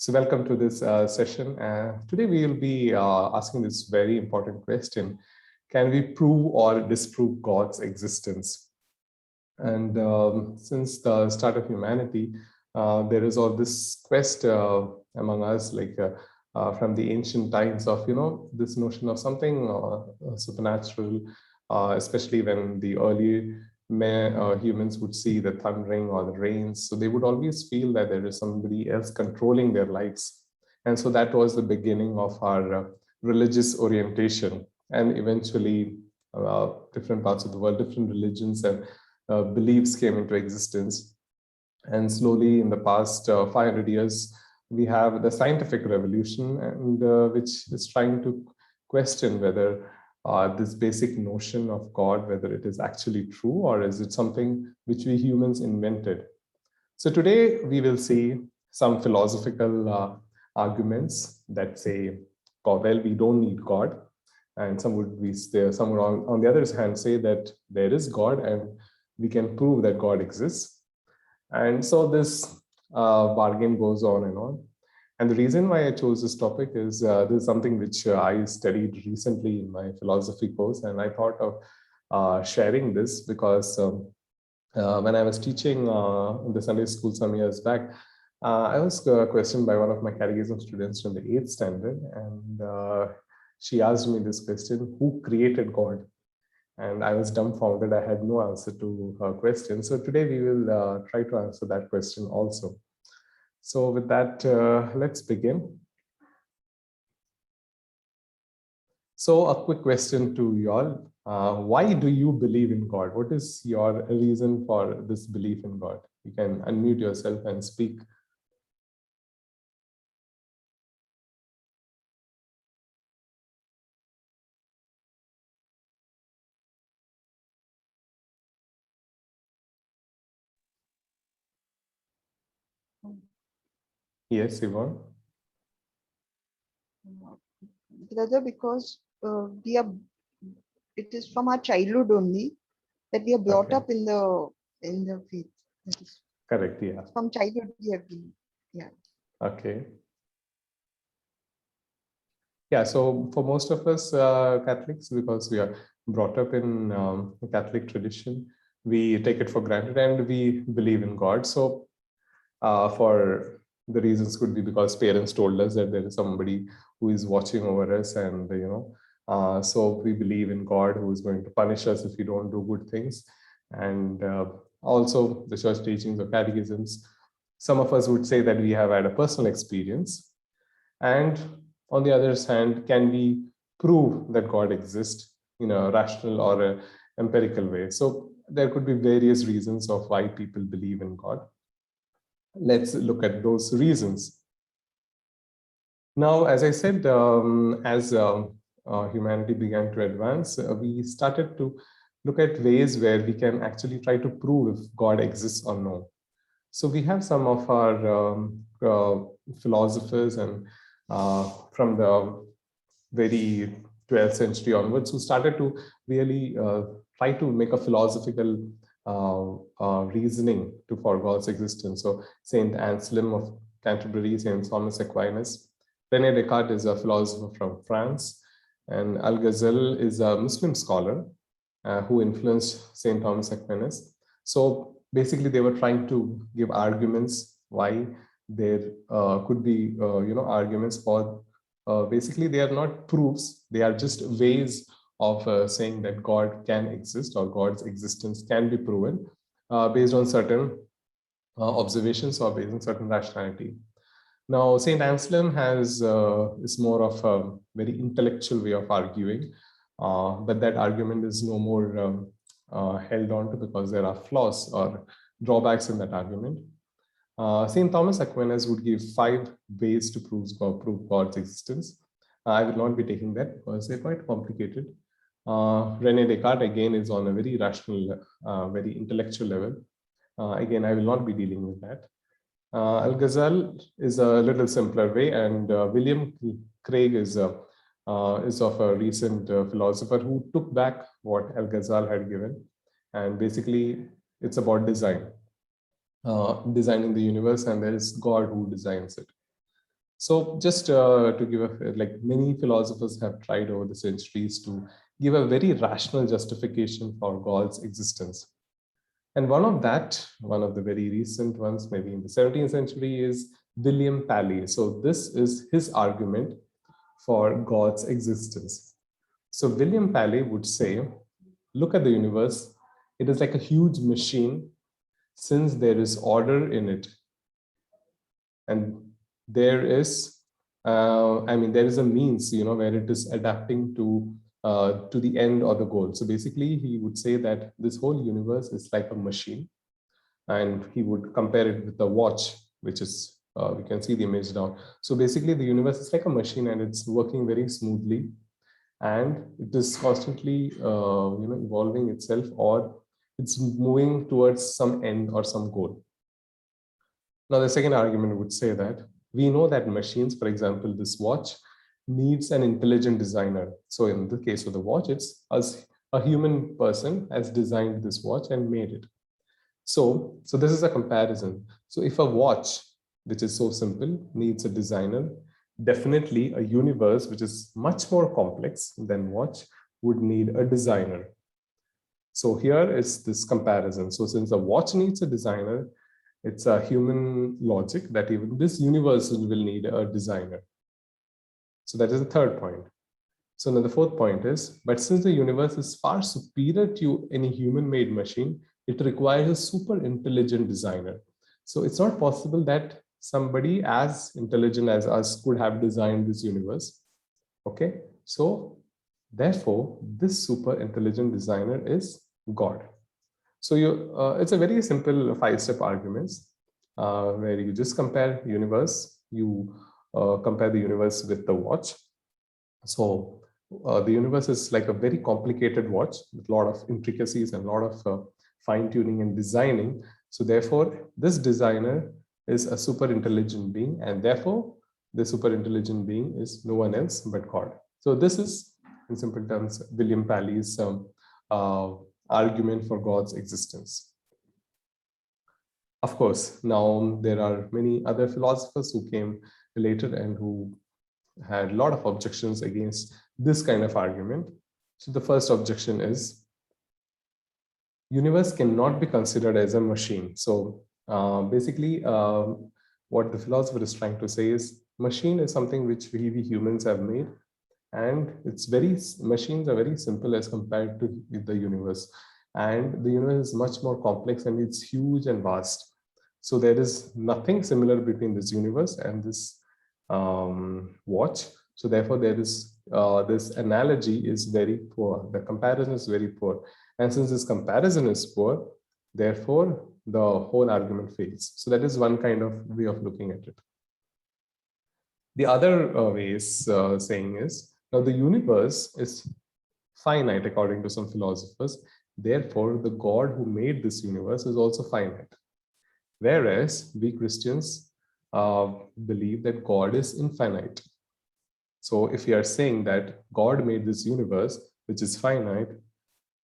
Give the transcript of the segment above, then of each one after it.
So welcome to this session. Today we will be asking this very important question. Can we prove or disprove God's existence? And since the start of humanity, there is all this quest among us, from the ancient times of, this notion of something supernatural, especially when the early humans would see the thundering or the rains. So they would always feel that there is somebody else controlling their lives. And so that was the beginning of our religious orientation. And eventually, different parts of the world, different religions and beliefs came into existence. And slowly, in the past 500 years, we have the scientific revolution, and which is trying to question whether this basic notion of God, whether it is actually true or is it something which we humans invented. So today we will see some philosophical arguments that say, well, we don't need God, and some would be there. Some would on the other hand say that there is God and we can prove that God exists. And so this bargain goes on and on. And the reason why I chose this topic is this is something which I studied recently in my philosophy course, and I thought of sharing this because when I was teaching in the Sunday school some years back, I was questioned by one of my catechism students from the 8th standard, and she asked me this question: who created God? And I was dumbfounded. I had no answer to her question. So today we will try to answer that question also. So with that, let's begin. So a quick question to you all. Why do you believe in God? What is your reason for this belief in God? You can unmute yourself and speak. Yes, Yvonne. Brother, because it is from our childhood only that we are brought up in the faith. Correct, yeah. From childhood we have been, yeah. Okay. Yeah, so for most of us Catholics, because we are brought up in the Catholic tradition, we take it for granted and we believe in God. So for the reasons could be because parents told us that there is somebody who is watching over us, and so we believe in God who is going to punish us if we don't do good things. And also the church teachings or catechisms, some of us would say that we have had a personal experience. And on the other hand, can we prove that God exists in a rational or a empirical way? So there could be various reasons of why people believe in God. Let's look at those reasons. Now, as I said, as humanity began to advance, we started to look at ways where we can actually try to prove if God exists or no. So we have some of our philosophers and from the very 12th century onwards who started to really try to make a philosophical reasoning for God's existence. So Saint Anselm of Canterbury, Saint Thomas Aquinas, René Descartes is a philosopher from France, and Al-Ghazali is a Muslim scholar who influenced Saint Thomas Aquinas. So basically, they were trying to give arguments why there could be, arguments for. Basically, they are not proofs; they are just ways of saying that God can exist or God's existence can be proven based on certain observations or based on certain rationality. Now, Saint Anselm is more of a very intellectual way of arguing, but that argument is no more held on to because there are flaws or drawbacks in that argument. St. Thomas Aquinas would give 5 ways to prove God's existence. I will not be taking that because they're quite complicated. René Descartes, again, is on a very rational, very intellectual level. Again, I will not be dealing with that. Al-Ghazali is a little simpler way, and William Craig is of a recent philosopher who took back what Al-Ghazali had given, and basically it's about designing the universe, and there is God who designs it. So just to give like many philosophers have tried over the centuries to give a very rational justification for God's existence. And one of the very recent ones, maybe in the 17th century, is William Paley. So this is his argument for God's existence. So William Paley would say, look at the universe. It is like a huge machine since there is order in it. And there is, there is a means, where it is adapting to the end or the goal. So basically, he would say that this whole universe is like a machine, and he would compare it with a watch, which is we can see the image down. So basically, the universe is like a machine, and it's working very smoothly, and it is constantly evolving itself, or it's moving towards some end or some goal. Now, the second argument would say that we know that machines, for example, this watch, needs an intelligent designer. So in the case of the watch, it's as a human person has designed this watch and made it. So this is a comparison. So if a watch, which is so simple, needs a designer, definitely a universe which is much more complex than watch would need a designer. So here is this comparison. So since a watch needs a designer, it's a human logic that even this universe will need a designer. So that is the third point. So now the fourth point is, but since the universe is far superior to any human-made machine, it requires a super intelligent designer. So it's not possible that somebody as intelligent as us could have designed this universe. Okay, so therefore, this super intelligent designer is God. So it's a very simple 5-step arguments where you just compare universe, you compare the universe with the watch. So the universe is like a very complicated watch with a lot of intricacies and a lot of fine tuning and designing. So therefore, this designer is a super intelligent being, and therefore the super intelligent being is no one else but God. So this is, in simple terms, William Paley's argument for God's existence. Of course, now there are many other philosophers who came later and who had a lot of objections against this kind of argument. So the first objection is universe cannot be considered as a machine. So basically, what the philosopher is trying to say is machine is something which we humans have made, and machines are very simple as compared to the universe, and the universe is much more complex and it's huge and vast. So there is nothing similar between this universe and this watch. So therefore there is this analogy is very poor, the comparison is very poor, and since this comparison is poor, therefore the whole argument fails. So that is one kind of way of looking at it. The other way is saying is, now the universe is finite according to some philosophers. Therefore, the God who made this universe is also finite. Whereas we Christians believe that God is infinite. So if we are saying that God made this universe, which is finite,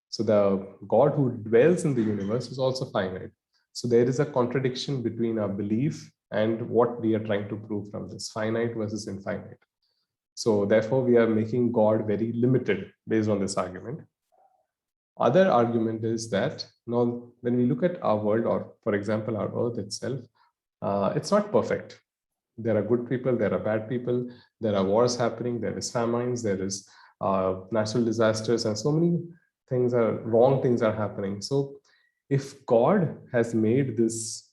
so the God who dwells in the universe is also finite. So there is a contradiction between our belief and what we are trying to prove from this, finite versus infinite. So therefore, we are making God very limited based on this argument. Other argument is that now when we look at our world, or for example, our earth itself, it's not perfect. There are good people, there are bad people, there are wars happening, there is famines, there is natural disasters, and so many wrong things are happening. So if God has made this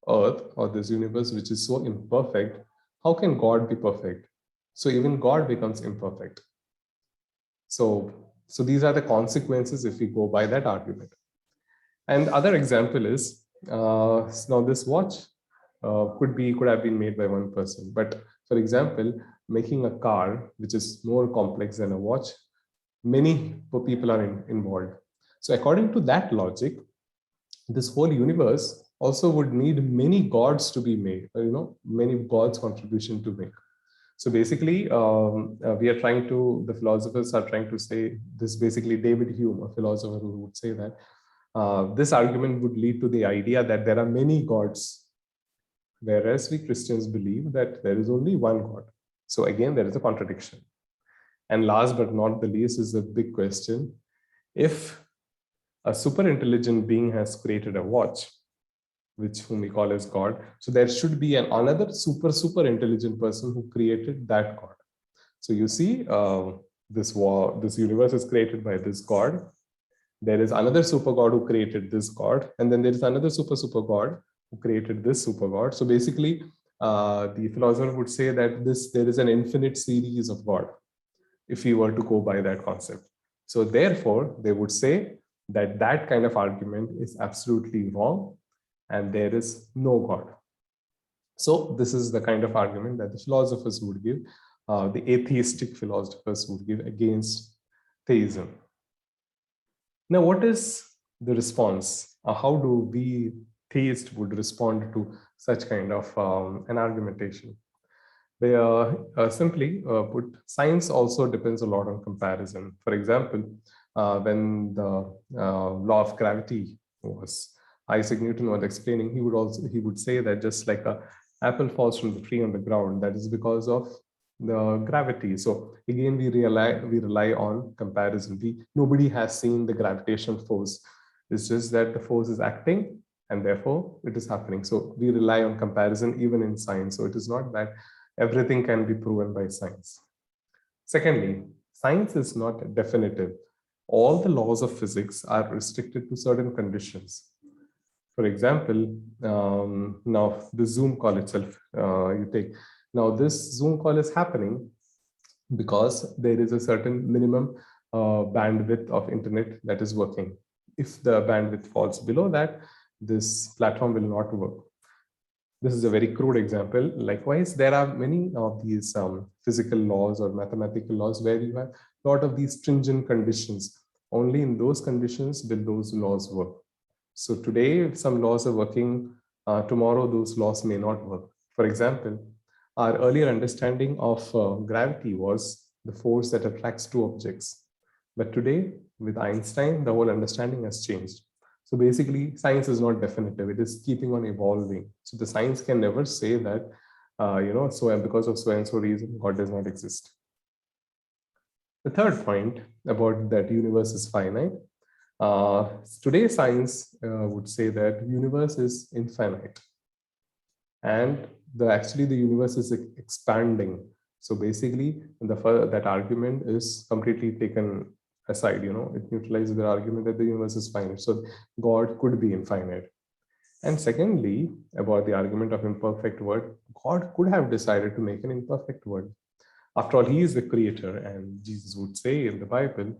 earth or this universe, which is so imperfect, how can God be perfect? So even God becomes imperfect. So these are the consequences if we go by that argument. And other example is, now this watch could have been made by one person. But for example, making a car, which is more complex than a watch, many people are involved. So according to that logic, this whole universe also would need many gods to be made, many gods' contribution to make. So basically, the philosophers are trying to say this. Basically, David Hume, a philosopher, who would say that this argument would lead to the idea that there are many gods whereas we Christians believe that there is only one God. So again, there is a contradiction. And last but not the least is the big question. If a super intelligent being has created a watch, whom we call as God, so there should be another super intelligent person who created that God. So you see, this universe is created by this God. There is another super God who created this God, and then there is another super God who created this super God. So basically, the philosopher would say that there is an infinite series of God, if we were to go by that concept. So therefore, they would say that that kind of argument is absolutely wrong, and there is no God. So this is the kind of argument that the philosophers would give, the atheistic philosophers would give against theism. Now, what is the response? How do we theists would respond to such kind of an argumentation? They simply put, science also depends a lot on comparison. For example, when the law of gravity was Isaac Newton was explaining, he would say that just like a apple falls from the tree on the ground, that is because of the gravity. So again, we rely on comparison. Nobody has seen the gravitational force. It's just that the force is acting and therefore it is happening. So we rely on comparison even in science. So it is not that everything can be proven by science. Secondly, science is not definitive. All the laws of physics are restricted to certain conditions. For example, now the Zoom call itself, now this Zoom call is happening because there is a certain minimum bandwidth of internet that is working. If the bandwidth falls below that, this platform will not work. This is a very crude example. Likewise, there are many of these physical laws or mathematical laws where you have a lot of these stringent conditions. Only in those conditions will those laws work. So today, if some laws are working, tomorrow those laws may not work. For example, our earlier understanding of gravity was the force that attracts two objects. But today, with Einstein, the whole understanding has changed. So basically, science is not definitive. It is keeping on evolving. So the science can never say that, so because of so and so reason, God does not exist. The third point about that universe is finite. Today, science would say that universe is infinite. And actually the universe is expanding. So basically, that argument is completely taken aside. It neutralizes the argument that the universe is finite. So God could be infinite. And secondly, about the argument of imperfect world, God could have decided to make an imperfect world. After all, he is the creator, and Jesus would say in the Bible,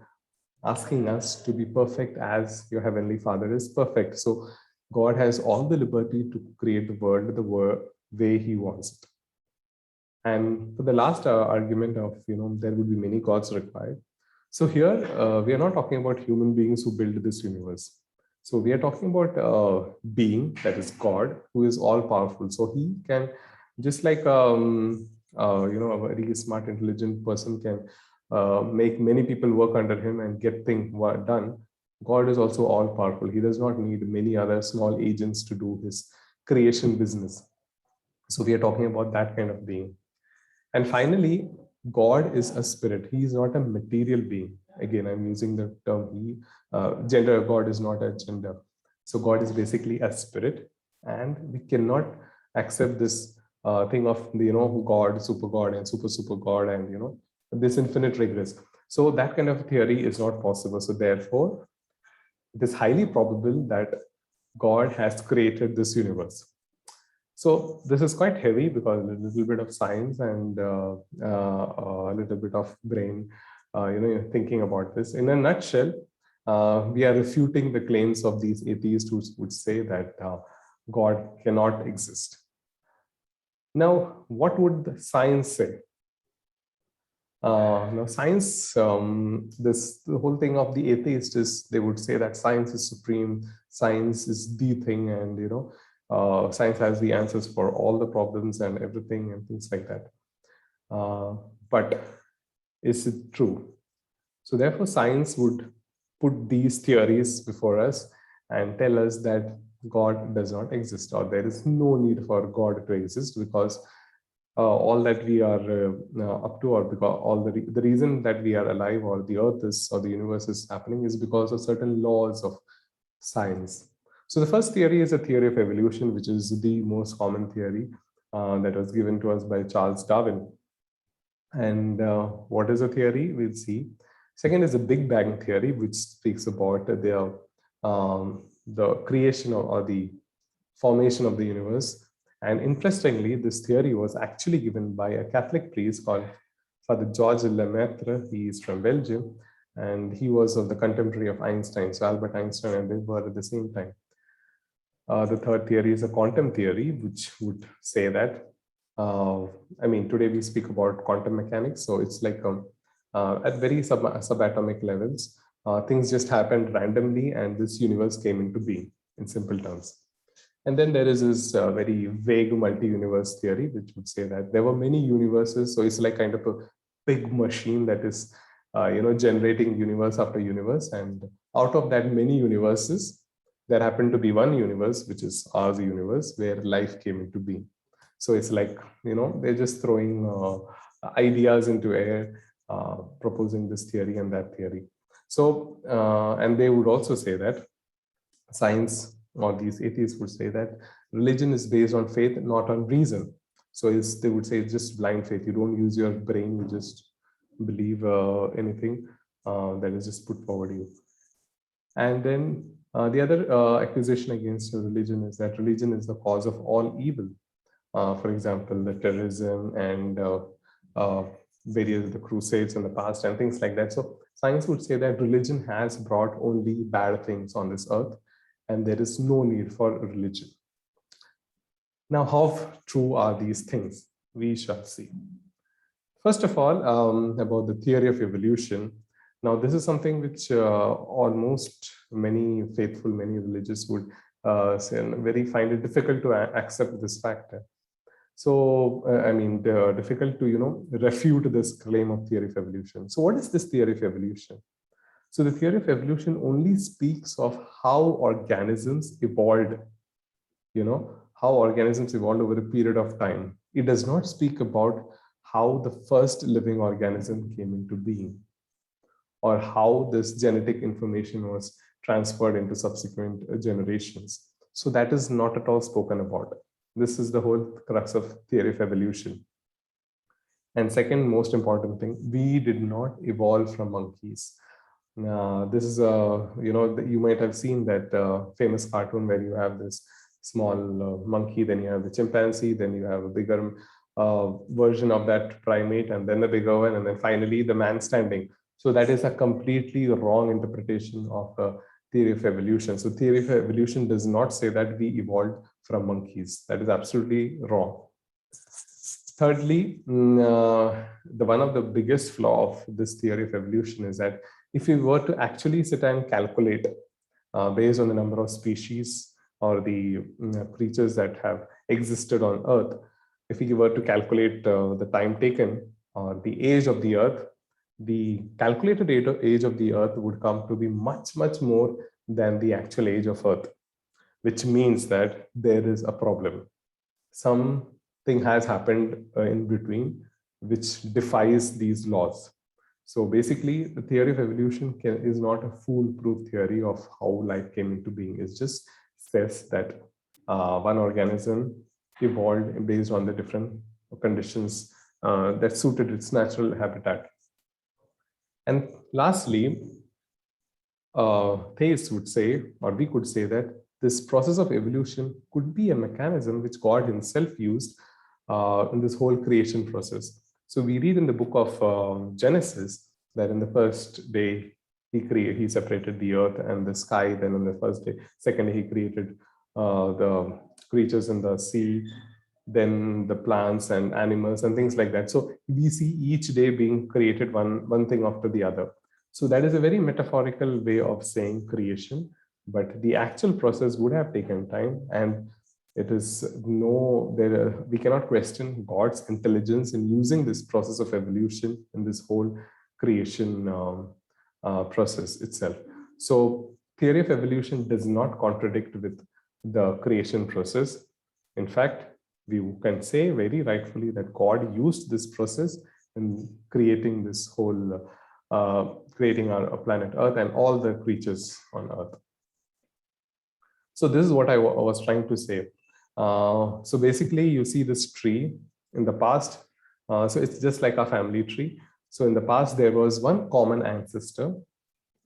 asking us to be perfect as your heavenly Father is perfect. So God has all the liberty to create the world way he wants it. And for the last argument of, there would be many gods required. So here, we are not talking about human beings who build this universe. So we are talking about a being, that is God, who is all powerful. So he can, just like, a very smart, intelligent person can make many people work under him and get things done. God is also all powerful. He does not need many other small agents to do his creation business. So we are talking about that kind of being. And finally, God is a spirit. He is not a material being. Again, I'm using the term gender. God is not a gender. So God is basically a spirit, and we cannot accept this thing of God, super God, and super God, and this infinite regress. So that kind of theory is not possible. So therefore, it is highly probable that God has created this universe. So this is quite heavy because a little bit of science and a little bit of brain, thinking about this. In a nutshell, we are refuting the claims of these atheists who would say that God cannot exist. Now, what would the science say? Now, science, the whole thing of the atheist is they would say that science is supreme, science is the thing, and science has the answers for all the problems and everything and things like that. But is it true? So therefore, science would put these theories before us and tell us that God does not exist, or there is no need for God to exist, because all that we are up to, or because all the reason that we are alive, or the earth is, or the universe is happening, is because of certain laws of science. So the first theory is a theory of evolution, which is the most common theory that was given to us by Charles Darwin. And what is a theory? We'll see. Second is the Big Bang theory, which speaks about the creation or the formation of the universe. And interestingly, this theory was actually given by a Catholic priest called Father George Lemaitre. He is from Belgium, and he was of the contemporary of Einstein, so Albert Einstein, and they were at the same time. The third theory is a quantum theory, which would say that, today we speak about quantum mechanics, so it's like at very subatomic levels, things just happened randomly, and this universe came into being, in simple terms. And then there is this very vague multi-universe theory, which would say that there were many universes. So it's like kind of a big machine that is, generating universe after universe. And out of that many universes, there happened to be one universe, which is our universe, where life came into being. So it's like, they're just throwing ideas into air, proposing this theory and that theory. So, and they would also say that science, or these atheists would say that religion is based on faith, not on reason. So they would say it's just blind faith. You don't use your brain, you just believe anything that is just put forward to you. And then the other accusation against religion is that religion is the cause of all evil. For example, the terrorism and various the crusades in the past and things like that. So science would say that religion has brought only bad things on this earth, and there is no need for religion. Now, how true are these things? We shall see. First of all, about the theory of evolution. Now, this is something which almost many faithful, many religious would find it difficult to accept this factor. So, difficult to, refute this claim of theory of evolution. So what is this theory of evolution? So the theory of evolution only speaks of how organisms evolved, how organisms evolved over a period of time. It does not speak about how the first living organism came into being, or how this genetic information was transferred into subsequent generations. So that is not at all spoken about. This is the whole crux of theory of evolution. And second most important thing, we did not evolve from monkeys. This is you might have seen that famous cartoon where you have this small monkey, then you have the chimpanzee, then you have a bigger version of that primate, and then the bigger one, and then finally the man standing. So that is a completely wrong interpretation of theory of evolution. So theory of evolution does not say that we evolved from monkeys. That is absolutely wrong. Thirdly, the one of the biggest flaw of this theory of evolution is that if we were to actually sit and calculate based on the number of species or the creatures that have existed on Earth, if we were to calculate the time taken or the age of the Earth, the calculated age of the Earth would come to be much, much more than the actual age of Earth, which means that there is a problem. Something has happened in between, which defies these laws. So basically, the theory of evolution is not a foolproof theory of how life came into being. It just says that one organism evolved based on the different conditions that suited its natural habitat. And lastly, theists would say, or we could say, that this process of evolution could be a mechanism which God himself used in this whole creation process. So we read in the book of Genesis that in the first day he separated the earth and the sky. Then on the first day, second day, he created the creatures in the sea, then the plants and animals and things like that. So we see each day being created one thing after the other. So that is a very metaphorical way of saying creation, but the actual process would have taken time, and it is we cannot question God's intelligence in using this process of evolution in this whole creation process itself. So theory of evolution does not contradict with the creation process. In fact, we can say very rightfully that God used this process in creating this whole, creating our planet Earth and all the creatures on Earth. So this is what I was trying to say. So basically, you see this tree in the past. So it's just like a family tree. So in the past, there was one common ancestor,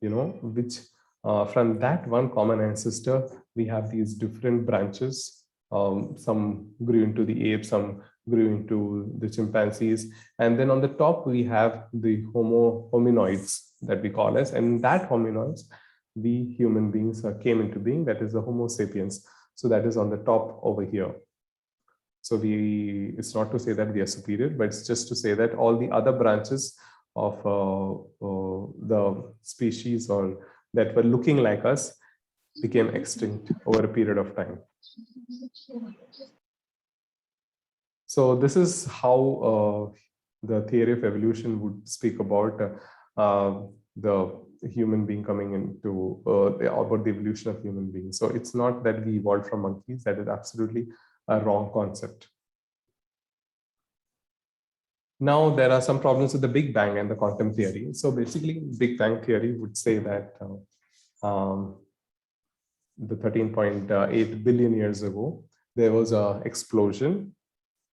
which from that one common ancestor, we have these different branches. Some grew into the apes, some grew into the chimpanzees. And then on the top, we have the hominoids that we call as, and that hominoids, we human beings came into being, that is the Homo sapiens. So that is on the top over here. So it's not to say that we are superior, but it's just to say that all the other branches of the species or that were looking like us became extinct over a period of time. So this is how the theory of evolution would speak about the human being coming into about the evolution of human beings. So it's not that we evolved from monkeys. That is absolutely a wrong concept. Now, there are some problems with the Big Bang and the quantum theory. So basically, Big Bang theory would say that the 13.8 billion years ago, there was an explosion.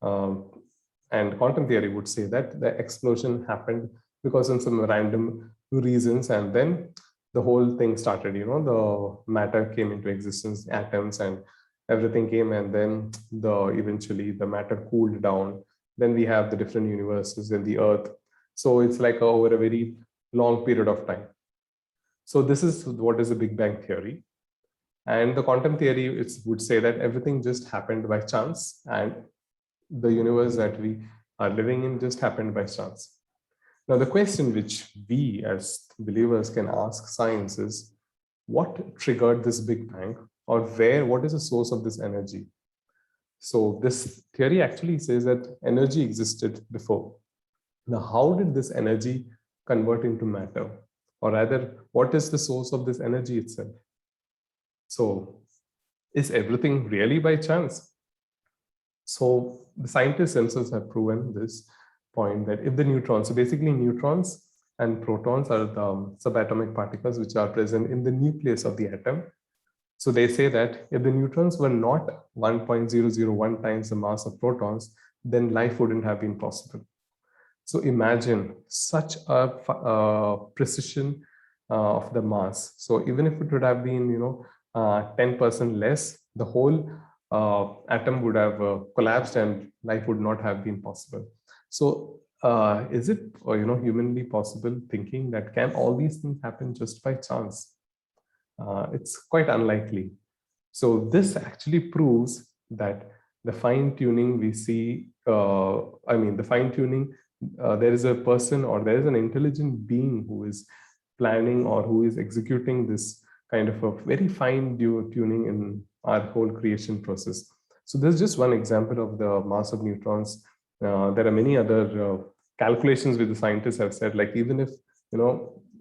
And quantum theory would say that the explosion happened because of some random reasons. And then the whole thing started, the matter came into existence, atoms and everything came. And then eventually the matter cooled down. Then we have the different universes in the Earth. So it's like over a very long period of time. So this is what is the Big Bang theory. And the quantum theory would say that everything just happened by chance, and the universe that we are living in just happened by chance. Now, the question which we as believers can ask science is, what triggered this Big Bang, or what is the source of this energy? So this theory actually says that energy existed before. Now, how did this energy convert into matter? Or rather, what is the source of this energy itself? So is everything really by chance? So the scientists themselves have proven this point, that if the neutrons, so basically neutrons and protons are the subatomic particles which are present in the nucleus of the atom. So they say that if the neutrons were not 1.001 times the mass of protons, then life wouldn't have been possible. So imagine such a precision of the mass. So even if it would have been, 10% less, the whole atom would have collapsed and life would not have been possible. So is it, humanly possible thinking that can all these things happen just by chance? It's quite unlikely. So this actually proves that the fine tuning we see, the fine tuning, there is a person or there is an intelligent being who is planning or who is executing this kind of a very fine tuning in our whole creation process. So this is just one example of the mass of neutrons. There are many other calculations which the scientists have said, like even if,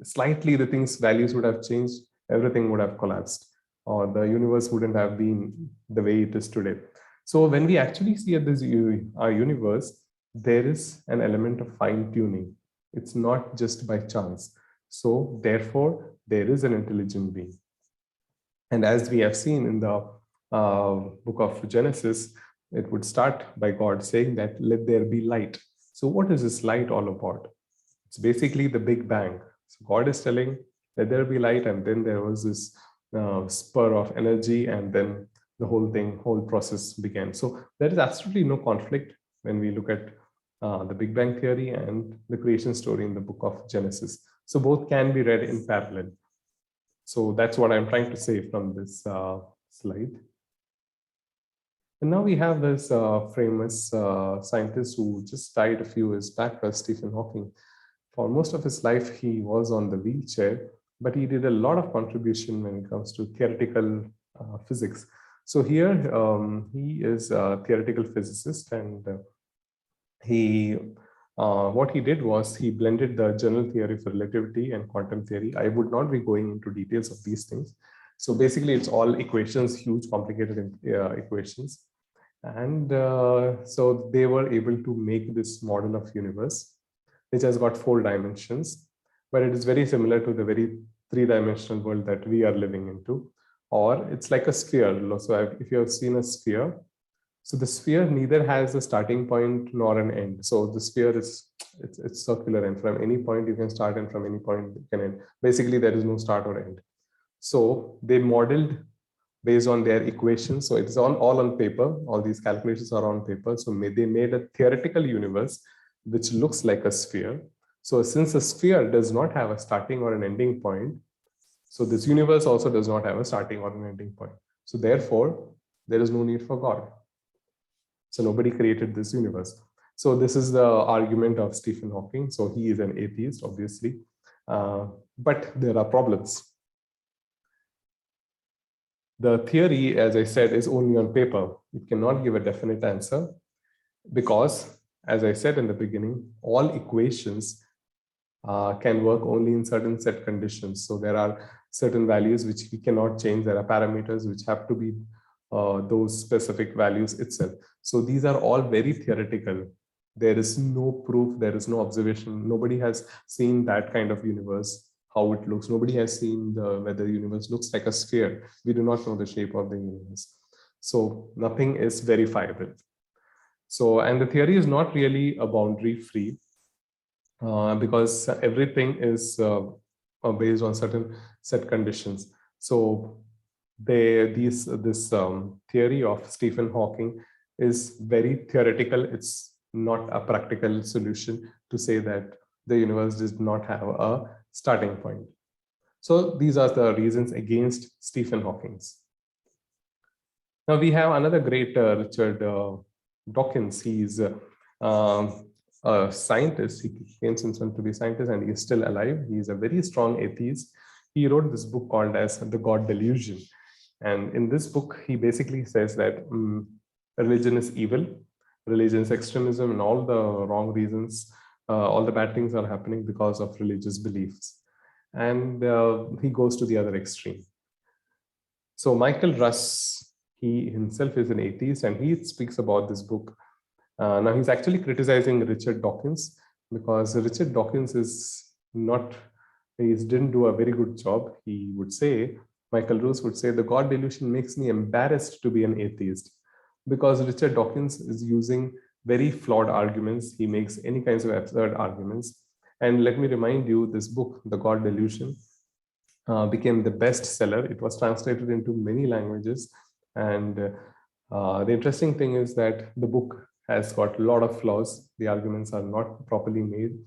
slightly the things values would have changed, everything would have collapsed, or the universe wouldn't have been the way it is today. So when we actually see at this our universe, there is an element of fine tuning. It's not just by chance. So therefore, there is an intelligent being. And as we have seen in the book of Genesis, it would start by God saying that, let there be light. So what is this light all about? It's basically the Big Bang. So God is telling, let there be light, and then there was this spur of energy, and then the whole process began. So there is absolutely no conflict when we look at the Big Bang theory and the creation story in the book of Genesis. So both can be read in parallel. So that's what I'm trying to say from this slide. And now we have this famous scientist who just died a few years back, Stephen Hawking. For most of his life, he was on the wheelchair, but he did a lot of contribution when it comes to theoretical physics. So here he is a theoretical physicist, and what he did was he blended the general theory for relativity and quantum theory. I would not be going into details of these things. So basically, it's all equations, huge, complicated equations. And so they were able to make this model of universe, which has got 4 dimensions, but it is very similar to the very 3-dimensional world that we are living into. Or it's like a sphere. So if you have seen a sphere, so the sphere neither has a starting point nor an end. So the sphere is it's circular, and from any point you can start, and from any point you can end. Basically, there is no start or end. So they modeled based on their equations. So it's all on paper. All these calculations are on paper. So they made a theoretical universe which looks like a sphere. So since a sphere does not have a starting or an ending point, so this universe also does not have a starting or an ending point. So therefore, there is no need for God. So nobody created this universe. So this is the argument of Stephen Hawking. So he is an atheist, obviously, but there are problems. The theory, as I said, is only on paper. It cannot give a definite answer because, as I said in the beginning, all equations can work only in certain set conditions. So there are certain values which we cannot change. There are parameters which have to be those specific values itself. So these are all very theoretical. There is no proof, there is no observation. Nobody has seen that kind of universe, how it looks. Nobody has seen whether the universe looks like a sphere. We do not know the shape of the universe. So nothing is verifiable. So, and the theory is not really a boundary free because everything is based on certain set conditions. So this theory of Stephen Hawking is very theoretical. It's not a practical solution to say that the universe does not have a starting point. So these are the reasons against Stephen Hawking's. Now we have another great Richard Dawkins. He's a scientist. He came since on to be a scientist, and he is still alive. He is a very strong atheist. He wrote this book called as The God Delusion. And in this book, he basically says that religion is evil, religion is extremism, and all the wrong reasons, all the bad things are happening because of religious beliefs. And he goes to the other extreme. So Michael Russ, he himself is an atheist, and he speaks about this book. Now he's actually criticizing Richard Dawkins because Richard Dawkins didn't do a very good job. He would say, Michael Russ would say, the God delusion makes me embarrassed to be an atheist, because Richard Dawkins is using very flawed arguments. He makes any kinds of absurd arguments. And let me remind you, this book, The God Delusion, became the bestseller. It was translated into many languages. And the interesting thing is that the book has got a lot of flaws. The arguments are not properly made.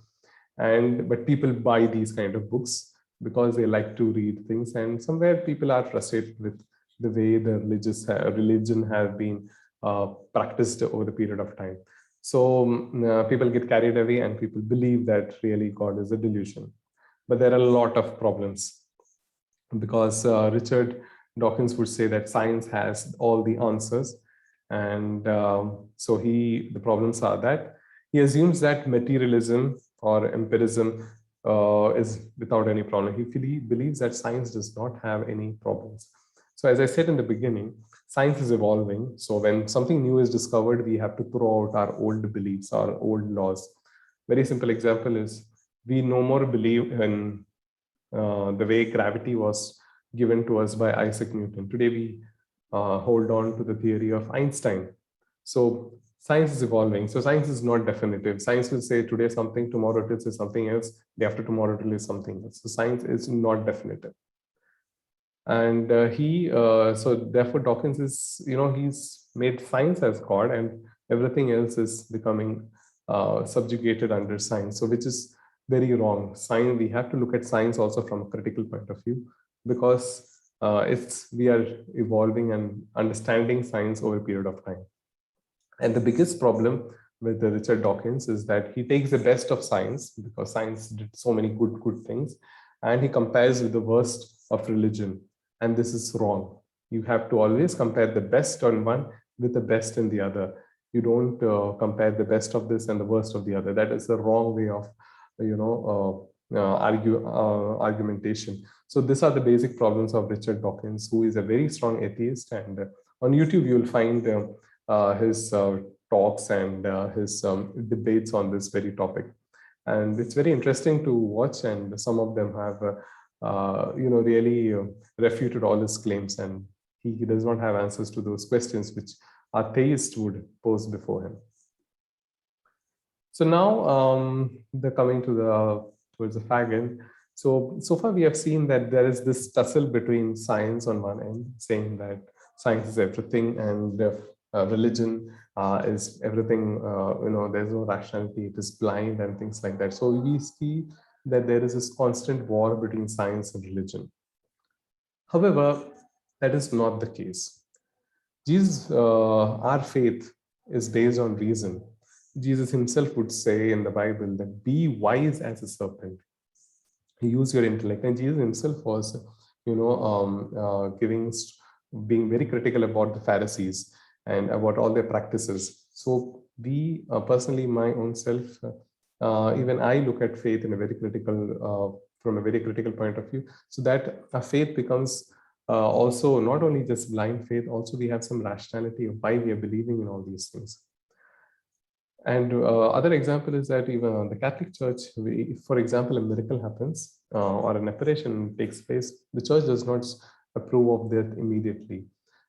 But people buy these kind of books because they like to read things. And somewhere people are frustrated with the way the religion have been practiced over the period of time. So people get carried away and people believe that really God is a delusion. But there are a lot of problems because Richard Dawkins would say that science has all the answers. And so the problems are that he assumes that materialism or empirism is without any problem. He believes that science does not have any problems. So as I said in the beginning, science is evolving. So when something new is discovered, we have to throw out our old beliefs, our old laws. Very simple example is we no more believe in the way gravity was given to us by Isaac Newton. Today we hold on to the theory of Einstein. So science is evolving. So science is not definitive. Science will say today something, tomorrow it will say something else, day after tomorrow it will say something else. So science is not definitive. And so therefore Dawkins is, he's made science as God, and everything else is becoming subjugated under science. So which is very wrong. Science, we have to look at science also from a critical point of view, because we are evolving and understanding science over a period of time. And the biggest problem with Richard Dawkins is that he takes the best of science, because science did so many good things, and he compares with the worst of religion. And this is wrong. You have to always compare the best on one with the best in the other. You don't compare the best of this and the worst of the other. That is the wrong way of argumentation. So these are the basic problems of Richard Dawkins, who is a very strong atheist. And on YouTube, you will find his talks and his debates on this very topic. And it's very interesting to watch. And some of them have, really refuted all his claims. And he does not have answers to those questions which a theist would pose before him. So now the coming to towards the fag end. So far we have seen that there is this tussle between science on one end, saying that science is everything and religion is everything. There's no rationality; it is blind and things like that. So we see that there is this constant war between science and religion. However, that is not the case. Jesus, our faith is based on reason. Jesus himself would say in the Bible that be wise as a serpent. Use your intellect. And Jesus himself was, being very critical about the Pharisees and about all their practices. So we personally, my own self, even I look at faith in a very critical, from a very critical point of view, so that our faith becomes also not only just blind faith, also we have some rationality of why we are believing in all these things. And other example is that even the Catholic Church, if, for example, a miracle happens or an apparition takes place, the church does not approve of that immediately.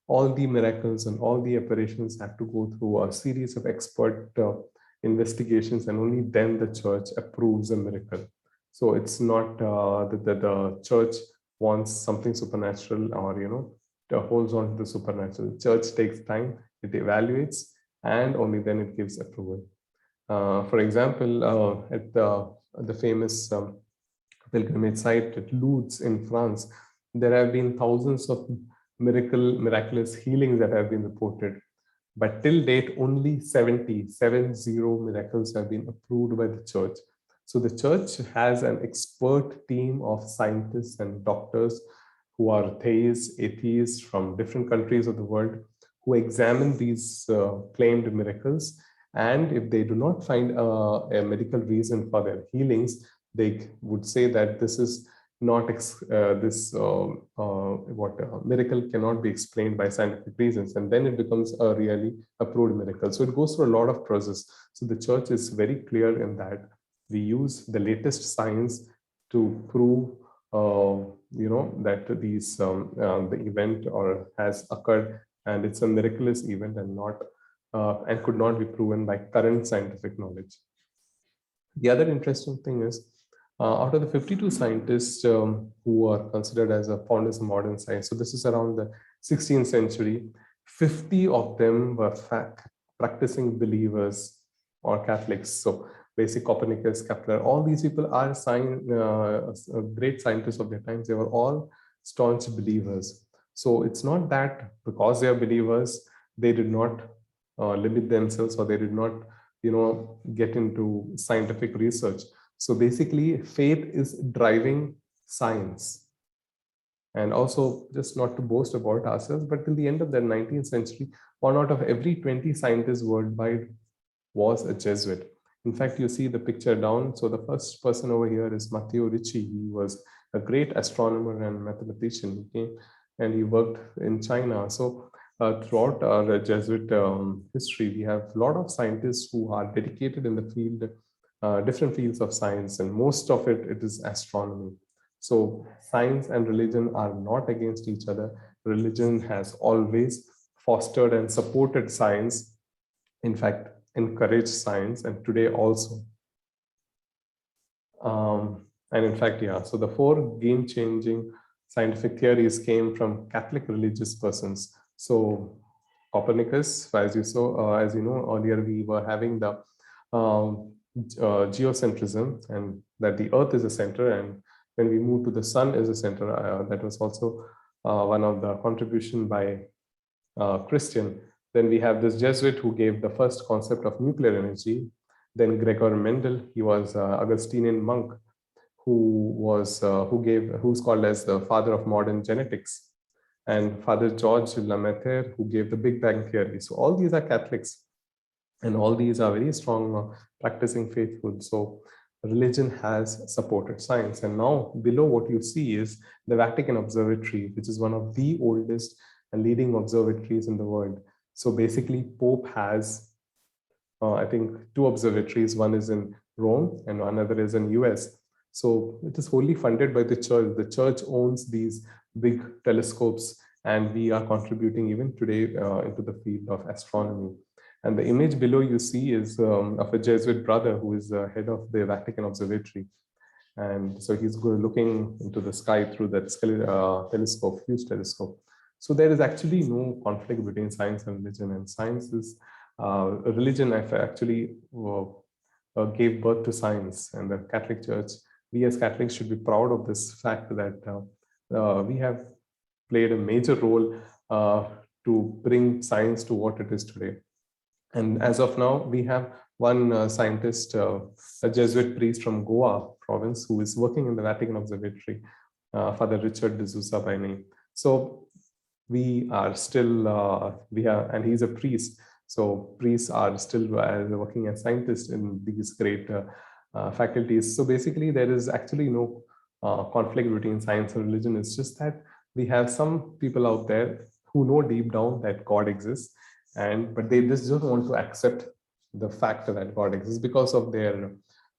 All the miracles and all the apparitions have to go through a series of expert investigations, and only then the church approves a miracle. So it's not that the church wants something supernatural or holds on to the supernatural. The church takes time, it evaluates, and only then it gives approval. For example, at the famous pilgrimage site at Lourdes in France, there have been thousands of miraculous healings that have been reported. But till date, only 70 miracles have been approved by the church. So the church has an expert team of scientists and doctors who are theists, atheists from different countries of the world, who examine these claimed miracles. And if they do not find a medical reason for their healings, they would say that this is not miracle cannot be explained by scientific reasons, and then it becomes a really approved miracle. So it goes through a lot of process. So the church is very clear in that we use the latest science to prove that these the event or has occurred, and it's a miraculous event and not and could not be proven by current scientific knowledge. The other interesting thing is, out of the 52 scientists who are considered as the founders of modern science, so this is around the 16th century, 50 of them were practicing believers or Catholics. So basically Copernicus, Kepler, all these people are great scientists of their times. They were all staunch believers. So it's not that because they are believers, they did not limit themselves, or they did not get into scientific research. So basically faith is driving science. And also, just not to boast about ourselves, but till the end of the 19th century, 1 out of every 20 scientists worldwide was a Jesuit. In fact, you see the picture down. So the first person over here is Matteo Ricci. He was a great astronomer and mathematician. He came and he worked in China. So throughout our Jesuit history, we have a lot of scientists who are dedicated in the field, different fields of science, and most of it is astronomy. So science and religion are not against each other. Religion has always fostered and supported science, in fact, encouraged science, and today also. And in fact, so the 4 game-changing scientific theories came from Catholic religious persons. So Copernicus, as you know, earlier we were having the geocentrism, and that the earth is a center, and when we move to the sun is a center, that was also one of the contribution by Christian. Then we have this Jesuit who gave the first concept of nuclear energy. Then Gregor Mendel, he was Augustinian monk who's called as the father of modern genetics, and Father George Lemaitre, who gave the Big Bang theory. So all these are Catholics, and all these are very strong practicing faithful. So religion has supported science. And now below what you see is the Vatican Observatory, which is one of the oldest and leading observatories in the world. So basically, Pope has, I think, two observatories. One is in Rome and another is in US. So it is wholly funded by the church. The church owns these big telescopes, and we are contributing even today into the field of astronomy. And the image below you see is of a Jesuit brother who is head of the Vatican Observatory. And so he's looking into the sky through that telescope, huge telescope. So there is actually no conflict between science and religion, and science is religion actually gave birth to science. And the Catholic Church, we as Catholics should be proud of this fact that we have played a major role to bring science to what it is today. And as of now, we have one scientist, a Jesuit priest from Goa province, who is working in the Vatican Observatory, Father Richard D'Souza by name. So we are still, and he's a priest. So priests are still working as scientists in these great faculties. So basically, there is actually no conflict between science and religion. It's just that we have some people out there who know deep down that God exists, but they just don't want to accept the fact that God exists because of their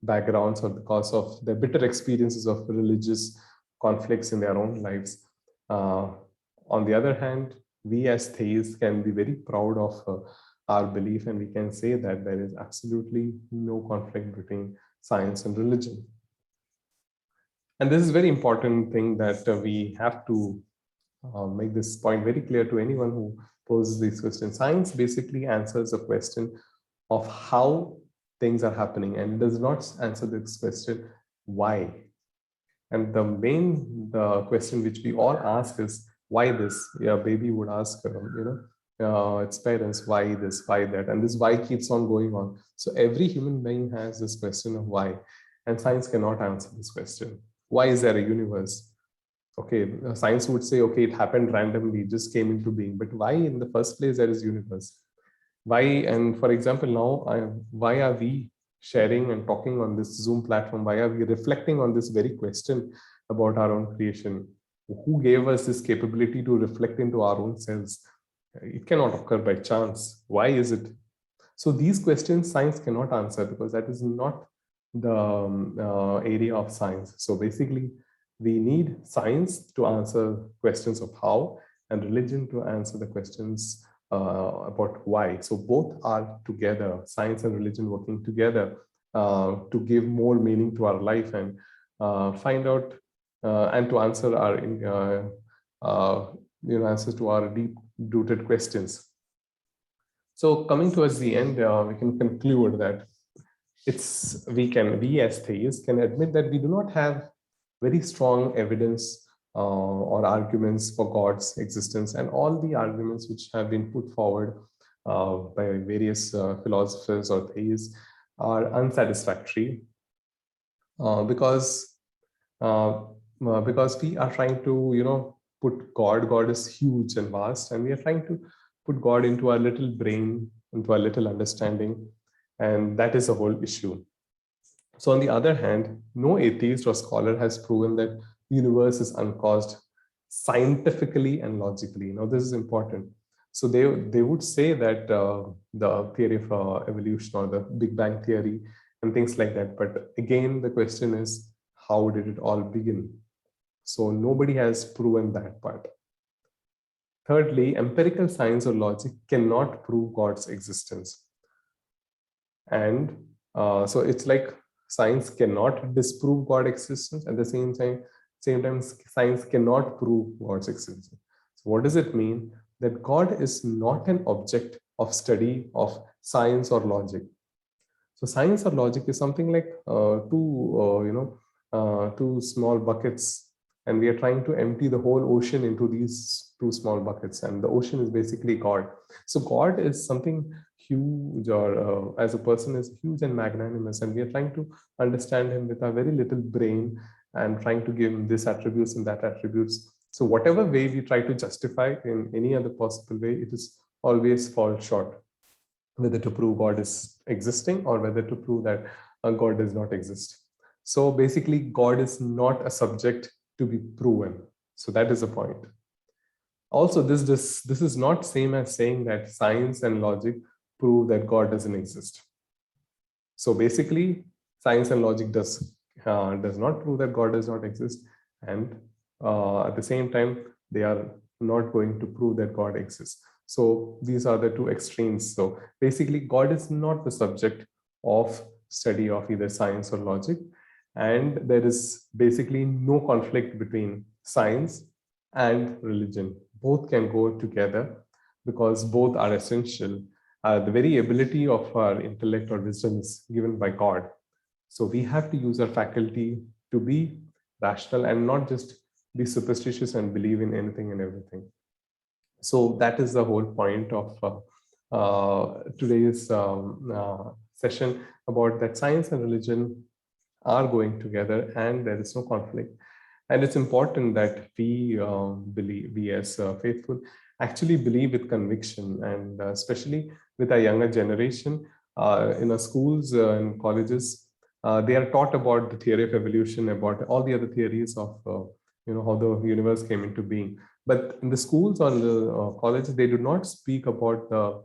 backgrounds or because of their bitter experiences of religious conflicts in their own lives. On the other hand, we as theists can be very proud of our belief, and we can say that there is absolutely no conflict between science and religion. And this is a very important thing that we have to make this point very clear to anyone who poses these questions. Science basically answers the question of how things are happening and does not answer this question, why? And the question which we all ask is, why this? Yeah, baby would ask, its parents, why this, why that? And this why keeps on going on. So every human being has this question of why, and science cannot answer this question. Why is there a universe? Okay, science would say, okay, it happened randomly, just came into being. But why in the first place there is universe? Why? And for example, now, why are we sharing and talking on this Zoom platform? Why are we reflecting on this very question about our own creation? Who gave us this capability to reflect into our own selves? It cannot occur by chance. Why is it? So these questions science cannot answer because that is not the area of science. So basically, we need science to answer questions of how, and religion to answer the questions about why. So both are together, science and religion working together to give more meaning to our life and find out and to answer our answers to our deep-rooted questions. So coming towards the end, we can conclude that we as theists can admit that we do not have very strong evidence or arguments for God's existence, and all the arguments which have been put forward by various philosophers or theists are unsatisfactory because we are trying to put God is huge and vast, and we are trying to put God into our little brain, into our little understanding, and that is a whole issue. So on the other hand, no atheist or scholar has proven that the universe is uncaused scientifically and logically. Now, this is important. So they would say that the theory of evolution or the Big Bang theory and things like that. But again, the question is, how did it all begin? So nobody has proven that part. Thirdly, empirical science or logic cannot prove God's existence. And so it's like science cannot disprove God's existence. At the same time, science cannot prove God's existence. So what does it mean? That God is not an object of study of science or logic. So science or logic is something like two small buckets, and we are trying to empty the whole ocean into these two small buckets, and the ocean is basically God. So God is something huge, or as a person is huge and magnanimous, and we are trying to understand him with our very little brain and trying to give him this attributes and that attributes. So whatever way we try to justify in any other possible way, it is always fall short, whether to prove God is existing or whether to prove that God does not exist. So basically, God is not a subject to be proven. So that is the point. Also, this is not same as saying that science and logic prove that God doesn't exist. So basically, science and logic does not prove that God does not exist, and at the same time, they are not going to prove that God exists. So these are the two extremes. So basically, God is not the subject of study of either science or logic, and there is basically no conflict between science and religion. Both can go together because both are essential. The very ability of our intellect or wisdom is given by God. So we have to use our faculty to be rational and not just be superstitious and believe in anything and everything. So that is the whole point of today's session, about that science and religion are going together and there is no conflict. And it's important that we as faithful actually believe with conviction, and especially with our younger generation in our schools and colleges, they are taught about the theory of evolution, about all the other theories of how the universe came into being. But in the schools or the colleges, they do not speak about the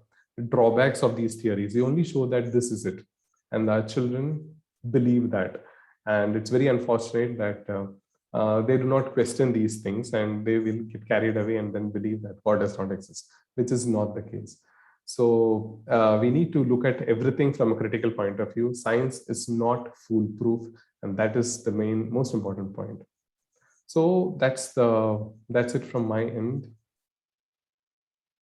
drawbacks of these theories. They only show that this is it, and our children believe that. And it's very unfortunate that they do not question these things, and they will get carried away and then believe that God does not exist, which is not the case. So we need to look at everything from a critical point of view. Science is not foolproof, and that is the most important point. So that's it from my end.